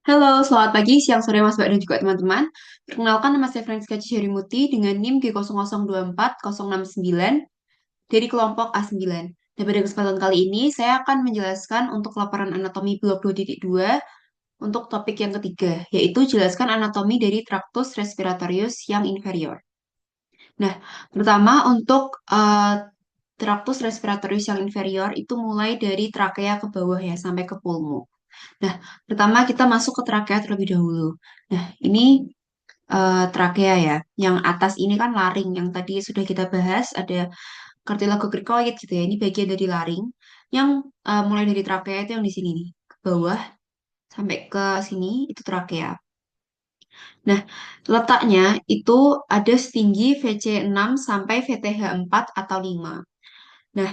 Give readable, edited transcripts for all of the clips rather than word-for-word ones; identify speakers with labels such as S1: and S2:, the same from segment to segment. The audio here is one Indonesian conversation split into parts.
S1: Halo, selamat pagi, siang, sore, Mas Mbak dan juga teman-teman. Perkenalkan, nama saya Francisca Ciserimuti dengan NIM G0024-069 dari kelompok A9. Dan pada kesempatan kali ini, saya akan menjelaskan untuk laporan anatomi blok 2.2 untuk topik yang ketiga, yaitu jelaskan anatomi dari traktus respiratorius yang inferior. Nah, pertama untuk traktus respiratorius yang inferior itu mulai dari trakea ke bawah ya, sampai ke pulmo. Nah, pertama kita masuk ke trakea terlebih dahulu. Nah, ini trakea ya. Yang atas ini kan laring, yang tadi sudah kita bahas, ada kartilago cricoid gitu ya. Ini bagian dari laring. Yang mulai dari trakea itu yang di sini nih, ke bawah sampai ke sini itu trakea. Nah, letaknya itu ada setinggi VC6 sampai VTH4 atau 5. Nah,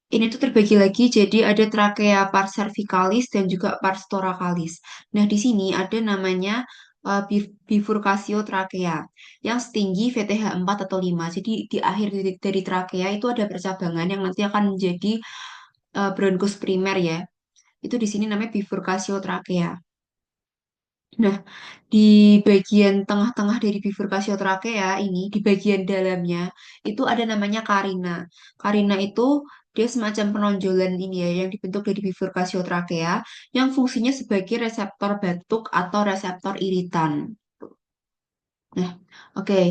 S1: ini tuh terbagi lagi jadi ada trakea pars cervicalis dan juga pars thoracalis. Nah, di sini ada namanya bifurcatio trakea yang setinggi VTH4 atau 5. Jadi di akhir dari trakea itu ada percabangan yang nanti akan menjadi bronkus primer ya. Itu di sini namanya bifurcatio trakea. Nah, di bagian tengah-tengah dari bifurcatio trakea ini, di bagian dalamnya, itu ada namanya karina. Karina itu dia semacam penonjolan ini ya, yang dibentuk dari bifurcatio trakea, yang fungsinya sebagai reseptor batuk atau reseptor iritan. Nah, oke.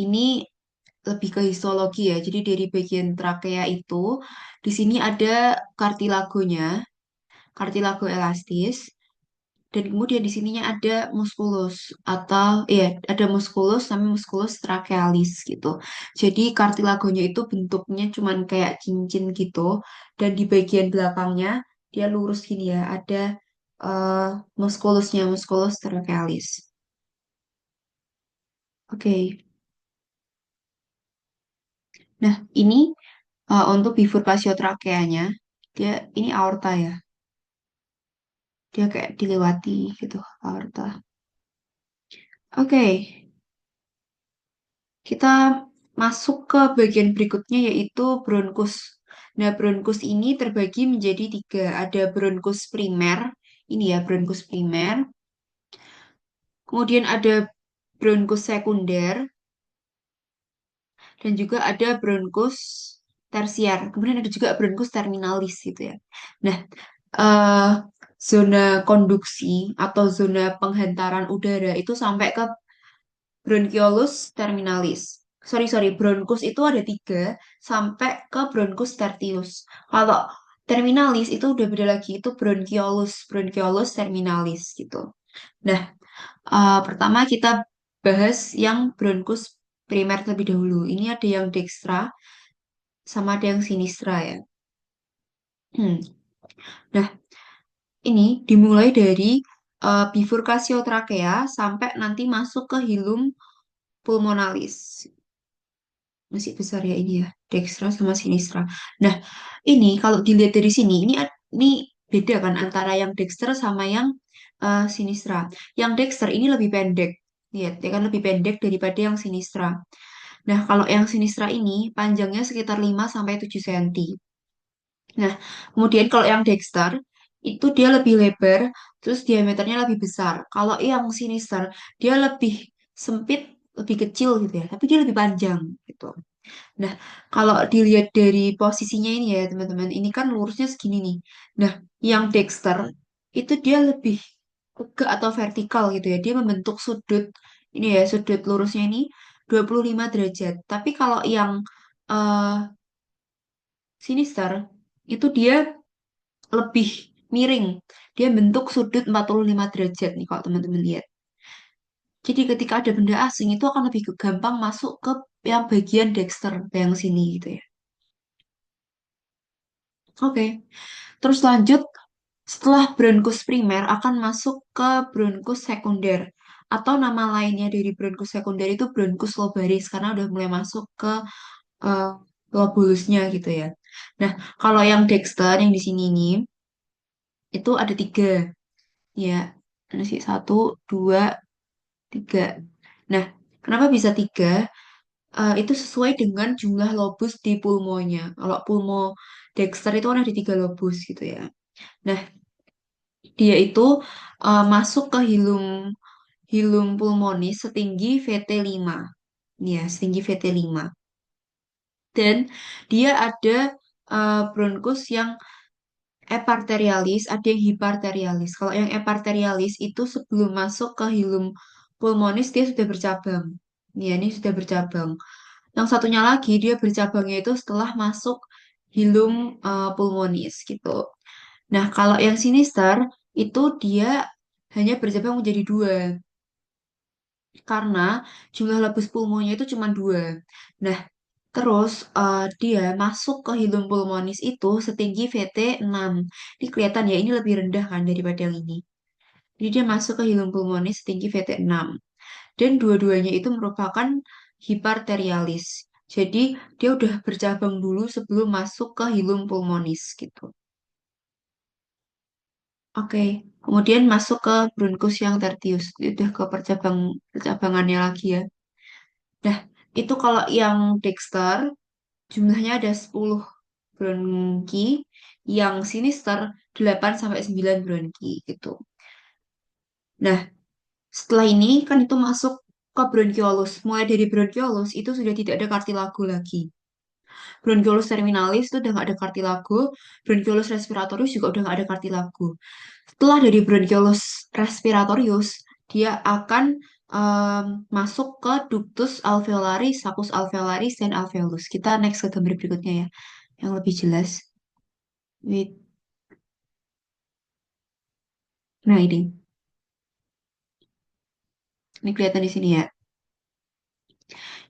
S1: Ini lebih ke histologi ya. Jadi dari bagian trakea itu, di sini ada kartilagonya, kartilago elastis. Dan kemudian di sininya ada musculus atau ya ada musculus sama musculus trachealis gitu. Jadi kartilagonya itu bentuknya cuman kayak cincin gitu dan di bagian belakangnya dia lurus gini ya, ada eh, musculusnya musculus trachealis. Oke. Nah, ini untuk bifurcatio tracheanya dia ini aorta ya. Dia kayak dilewati gitu aorta. Oke. Kita masuk ke bagian berikutnya yaitu bronkus. Nah, bronkus ini terbagi menjadi tiga. Ada bronkus primer, ini ya bronkus primer. Kemudian ada bronkus sekunder dan juga ada bronkus tersier. Kemudian ada juga bronkus terminalis gitu ya. Nah, eh, zona konduksi atau zona penghantaran udara itu sampai ke bronchiolus terminalis. Sorry, bronkus itu ada tiga sampai ke bronkus tertius. Kalau terminalis itu udah beda lagi, itu bronchiolus terminalis gitu. Nah, pertama kita bahas yang bronkus primer terlebih dahulu. Ini ada yang dextra sama ada yang sinistra ya. Hmm. Nah, ini dimulai dari bifurcatio trachea sampai nanti masuk ke hilum pulmonalis. Masih besar ya ini ya, Dextra sama Sinistra. Nah, ini kalau dilihat dari sini, ini beda kan antara yang Dexter sama yang Sinistra. Yang Dexter ini lebih pendek, lihat ya kan lebih pendek daripada yang Sinistra. Nah, kalau yang Sinistra ini panjangnya sekitar 5 sampai 7 cm. Nah, kemudian kalau yang Dexter itu dia lebih lebar, terus diameternya lebih besar. Kalau yang Sinister dia lebih sempit, lebih kecil gitu ya, tapi dia lebih panjang gitu. Nah, kalau dilihat dari posisinya ini ya, teman-teman, ini kan lurusnya segini nih. Nah, yang Dexter itu dia lebih tegak atau vertikal gitu ya. Dia membentuk sudut ini ya, sudut lurusnya ini 25 derajat. Tapi kalau yang eh, Sinister itu dia lebih miring. Dia bentuk sudut 45 derajat nih kalau teman-teman lihat. Jadi ketika ada benda asing itu akan lebih gampang masuk ke yang bagian Dexter yang sini gitu ya. Oke. Terus lanjut, setelah bronkus primer akan masuk ke bronkus sekunder. Atau nama lainnya dari bronkus sekunder itu bronkus lobaris karena udah mulai masuk ke eh, lobulusnya gitu ya. Nah, kalau yang Dexter yang di sini nih, itu ada tiga. Ya, ada sih satu, dua, tiga. Nah, kenapa bisa tiga? Itu sesuai dengan jumlah lobus di pulmonya. Kalau pulmo Dexter itu kan ada tiga lobus gitu ya. Nah, Dia itu masuk ke hilum hilum pulmonis setinggi VT5. Ya, setinggi VT5. Dan dia ada bronkus yang eparterialis, ada yang hiparterialis. Kalau yang eparterialis itu sebelum masuk ke hilum pulmonis dia sudah bercabang. Ya, ini sudah bercabang. Yang satunya lagi dia bercabangnya itu setelah masuk hilum pulmonis gitu. Nah, kalau yang sinister itu dia hanya bercabang menjadi dua karena jumlah lebus pulmonya itu cuma dua. Nah, terus dia masuk ke hilum pulmonis itu setinggi VT6. Ini kelihatan ya, ini lebih rendah kan daripada yang ini. Jadi dia masuk ke hilum pulmonis setinggi VT6. Dan dua-duanya itu merupakan hiparterialis. Jadi dia udah bercabang dulu sebelum masuk ke hilum pulmonis gitu. Oke, kemudian masuk ke bronkus yang tertius. Udah ke percabangannya lagi ya. Nah, itu kalau yang Dexter jumlahnya ada 10 bronki, yang sinister 8 sampai 9 bronki gitu. Nah, setelah ini kan itu masuk ke bronkiolus. Mulai dari bronkiolus itu sudah tidak ada kartilago lagi. Bronchiolus terminalis itu udah nggak ada kartilago, bronchiolus respiratorius juga udah nggak ada kartilago. Setelah dari bronchiolus respiratorius, dia akan masuk ke ductus alveolaris, saccus alveolaris, dan alveolus. Kita next ke gambar berikutnya ya, yang lebih jelas. Wait. Nah ini kelihatan di sini ya.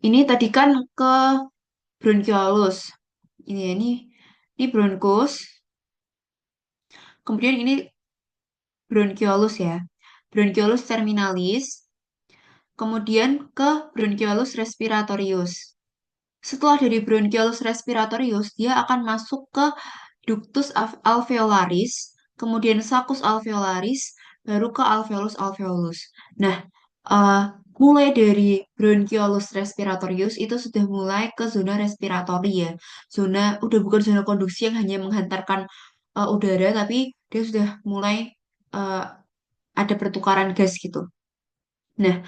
S1: Ini tadi kan ke bronchiolus. Ini bronchus. Kemudian ini bronchiolus ya. Bronchiolus terminalis. Kemudian ke bronchiolus respiratorius. Setelah dari bronchiolus respiratorius, dia akan masuk ke ductus alveolaris, kemudian saccus alveolaris, baru ke alveolus alveolus. Nah, eh, mulai dari bronchiolus respiratorius itu sudah mulai ke zona respiratori ya. Zona udah bukan zona konduksi yang hanya menghantarkan udara, tapi dia sudah mulai eh, ada pertukaran gas gitu. Nah,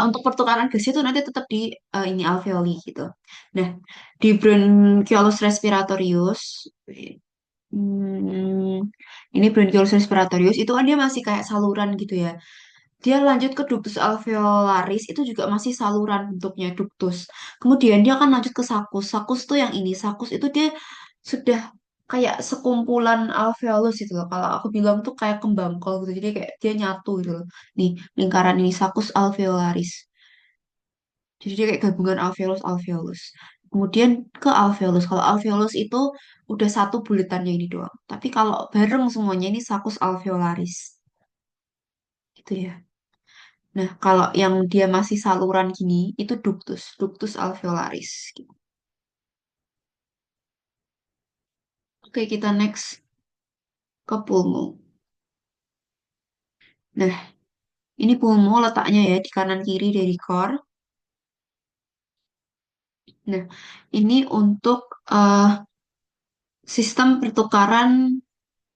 S1: untuk pertukaran gas itu nanti tetap di ini alveoli gitu. Nah, di bronchiolus respiratorius, hmm, ini bronchiolus respiratorius itu kan dia masih kayak saluran gitu ya. Dia lanjut ke ductus alveolaris itu juga masih saluran bentuknya ductus. Kemudian dia akan lanjut ke sakus. Sakus tuh yang ini. Sakus itu dia sudah kayak sekumpulan alveolus gitu loh. Kalau aku bilang tuh kayak kembang kol gitu. Jadi kayak dia nyatu gitu loh. Nih, lingkaran ini sakus alveolaris. Jadi dia kayak gabungan alveolus alveolus. Kemudian ke alveolus. Kalau alveolus itu udah satu buletannya ini doang. Tapi kalau bareng semuanya ini sakus alveolaris. Gitu ya. Nah, kalau yang dia masih saluran gini, itu ductus, ductus alveolaris. Oke, kita next ke pulmo. Nah, ini pulmo letaknya ya di kanan kiri dari core. Nah, ini untuk sistem pertukaran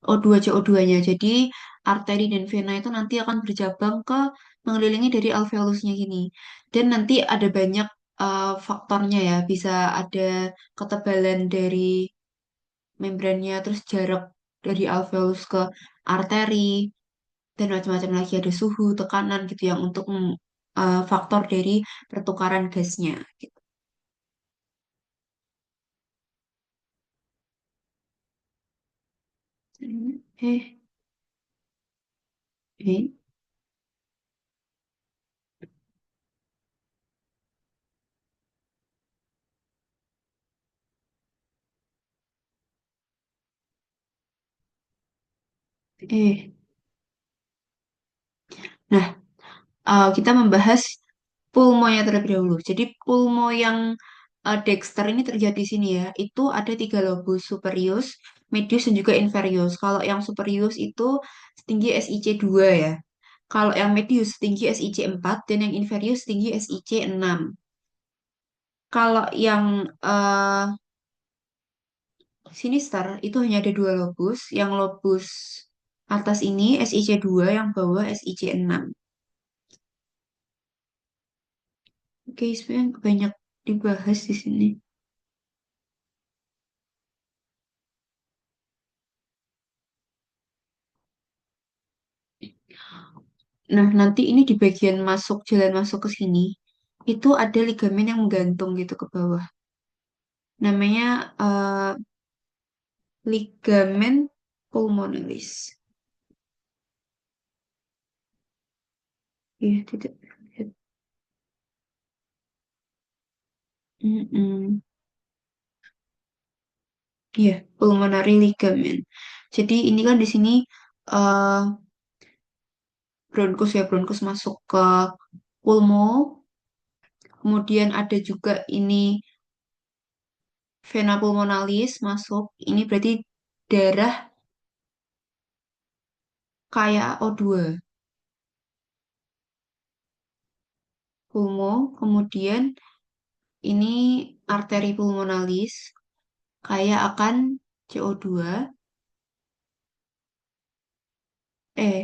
S1: O2 CO2-nya. Jadi, arteri dan vena itu nanti akan bercabang ke mengelilingi dari alveolusnya gini. Dan nanti ada banyak faktornya ya. Bisa ada ketebalan dari membrannya, terus jarak dari alveolus ke arteri, dan macam-macam lagi ada suhu, tekanan gitu yang untuk faktor dari pertukaran gasnya. Gitu. Eh, eh, eh. Nah, kita membahas pulmonya terlebih dahulu. Jadi pulmo yang Dexter ini terjadi di sini ya. Itu ada tiga lobus, superius, medius, dan juga inferius. Kalau yang superius itu setinggi SIC 2 ya. Kalau yang medius tinggi SIC 4 dan yang inferius tinggi SIC 6. Kalau yang sinister itu hanya ada dua lobus. Yang lobus Atas ini SiC2, yang bawah SiC6. Oke, sebenarnya banyak dibahas di sini. Nah, nanti ini di bagian masuk, jalan masuk ke sini, itu ada ligamen yang menggantung gitu ke bawah. Namanya ligamen pulmonalis. Iya, tidak. Mm-mm. Iya, pulmonary ligament. Jadi ini kan di sini eh bronkus ya, bronkus masuk ke pulmo. Kemudian ada juga ini vena pulmonalis masuk. Ini berarti darah kayak O2. Pulmo, kemudian ini arteri pulmonalis kayak akan CO2. Eh,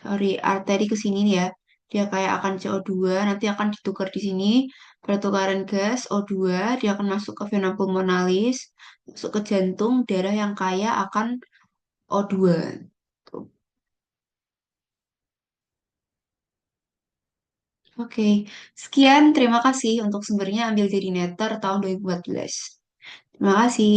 S1: sorry, arteri ke sini nih ya. Dia kayak akan CO2, nanti akan ditukar di sini. Pertukaran gas O2, dia akan masuk ke vena pulmonalis, masuk ke jantung, darah yang kaya akan O2. Tuh. Oke, sekian. Terima kasih untuk sumbernya ambil dari Netter tahun 2014. Terima kasih.